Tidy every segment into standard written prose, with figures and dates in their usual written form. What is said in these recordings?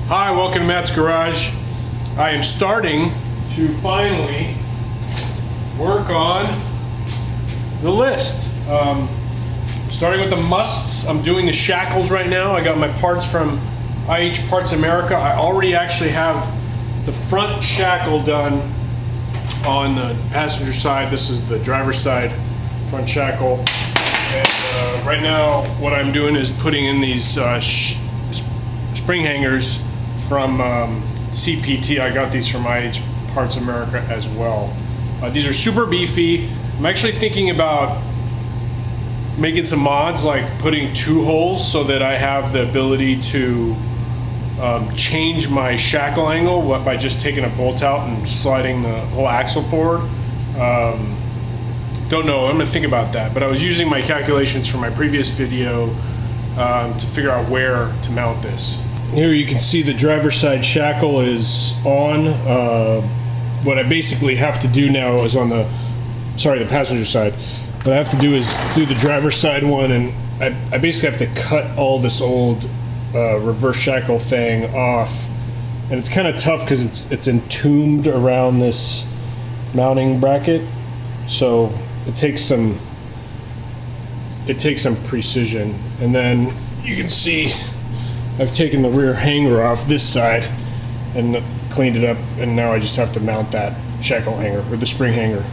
Hi, welcome to Matt's Garage. I am starting to finally work on the list. Starting with the musts, I'm doing the shackles right now. I got my parts from IH Parts America. I already actually have the front shackle done on the passenger side. This is the driver's side front shackle. And right now what I'm doing is putting in these spring hangers from CPT. I got these from IH Parts America as well. These are super beefy. I'm actually thinking about making some mods, like putting two holes so that I have the ability to change my shackle angle by just taking a bolt out and sliding the whole axle forward. Don't know, I'm gonna think about that. But I was using my calculations from my previous video to figure out where to mount this. Here you can see the driver's side shackle is on. What I basically have to do now is on the passenger side. What I have to do is do the driver's side one, and I basically have to cut all this old reverse shackle thing off. And it's kind of tough because it's entombed around this mounting bracket. So it takes some precision. And then you can see I've taken the rear hanger off this side and cleaned it up, and now I just have to mount that shackle hanger, or the spring hanger.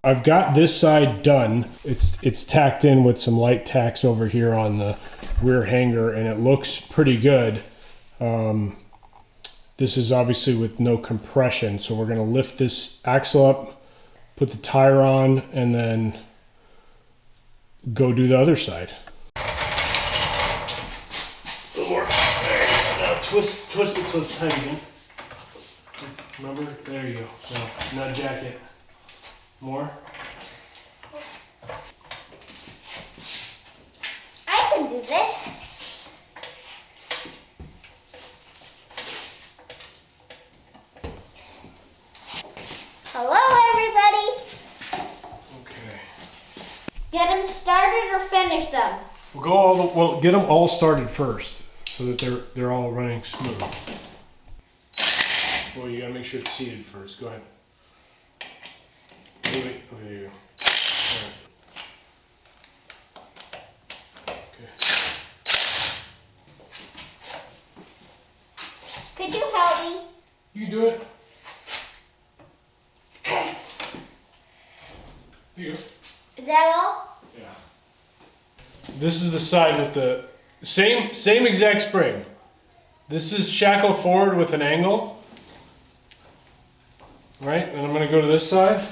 I've got this side done. It's tacked in with some light tacks over here on the rear hanger, and it looks pretty good. This is obviously with no compression, so we're gonna lift this axle up, put the tire on, and then go do the other side. A little more. There you go. Now twist it so it's tight again. Remember? There you go. So, nut jacket. More. I can do this. Hello, everybody. Okay. Get them started or finish them? We'll get them all started first, so that they're all running smooth. Well, you gotta make sure it's seated first. Go ahead. Wait, oh, there you go. All right. Okay. Could you help me? You do it. There you go. Is that all? Yeah. This is the side with the same exact spring. This is shackle forward with an angle. Right? And I'm gonna go to this side.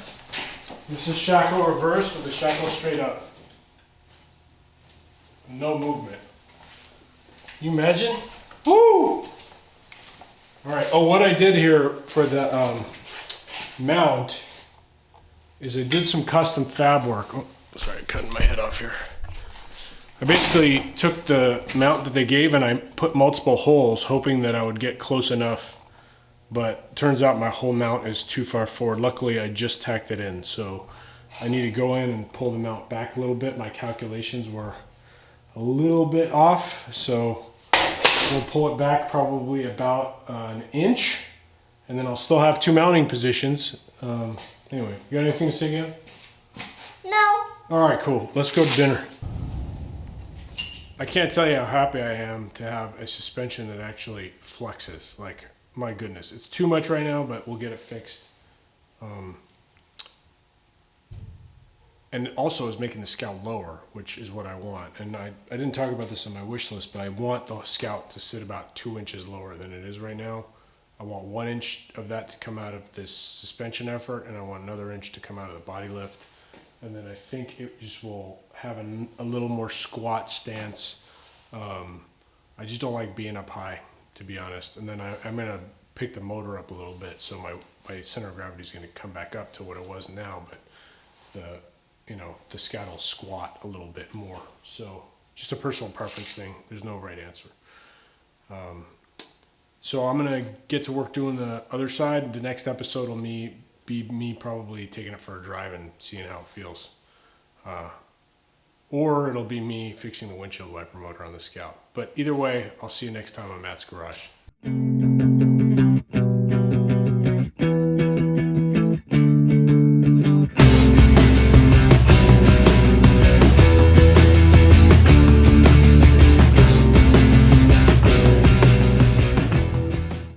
This is shackle reverse with the shackle straight up. No movement. You imagine? Woo! Alright, oh, what I did here for the mount is I did some custom fab work. Oh, sorry, cutting my head off here. I basically took the mount that they gave and I put multiple holes, hoping that I would get close enough. But turns out my whole mount is too far forward. Luckily, I just tacked it in, so I need to go in and pull the mount back a little bit. My calculations were a little bit off, so we'll pull it back probably about an inch, and then I'll still have two mounting positions. Anyway, you got anything to say again? No. All right, cool. Let's go to dinner. I can't tell you how happy I am to have a suspension that actually flexes. Like, my goodness, it's too much right now, but we'll get it fixed. And it also is making the Scout lower, which is what I want. And I didn't talk about this on my wish list, but I want the Scout to sit about 2 inches lower than it is right now. I want 1 inch of that to come out of this suspension effort, and I want another inch to come out of the body lift. And then I think it just will have a little more squat stance. I just don't like being up high, to be honest. And then I'm gonna pick the motor up a little bit, so my center of gravity is gonna come back up to what it was now, but the Scout will squat a little bit more. So just a personal preference thing. There's no right answer. So I'm gonna get to work doing the other side. The next episode will be me probably taking it for a drive and seeing how it feels. Or it'll be me fixing the windshield wiper motor on the Scout. But either way, I'll see you next time on Matt's Garage.